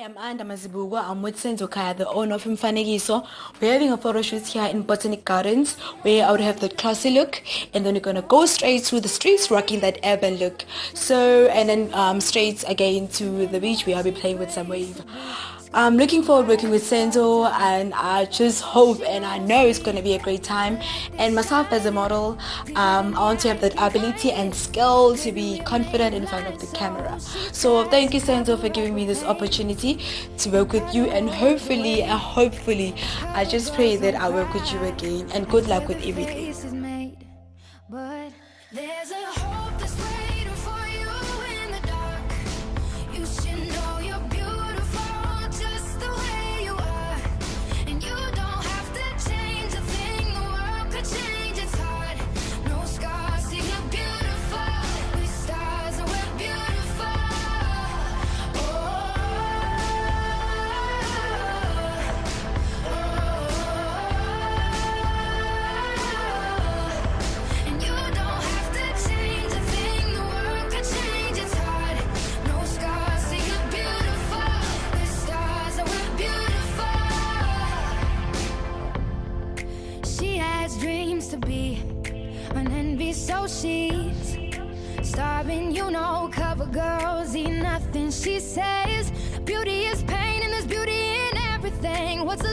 I'm Anda Mazibugwa. I'm with Senzo Kaya, the owner of Mfanekiso. We're having a photo shoot here in Botanic Gardens where I would have the classy look, and then we're going to go straight to the streets rocking that urban look. So, and then straight again to the beach where I'll be playing with some wave. I'm looking forward working with Senzo, and I just hope and I know it's going to be a great time. And myself as a model, I want to have that ability and skill to be confident in front of the camera. So thank you, Senzo, for giving me this opportunity to work with you, and hopefully, I just pray that I work with you again, and good luck with everything. There's a hope that's waiting for you in the dark. You should know you're beautiful just the way you are. And you don't have to change a thing, the world could change its heart. No scars, see you're beautiful. We're stars and we're beautiful. And you don't have to change a thing, the world could change its heart. No scars, see you're beautiful. We're stars and we're beautiful. She has dreams to be an envy, so she's starving, you know, cover girls eat nothing. She says beauty is pain and there's beauty in everything. What's the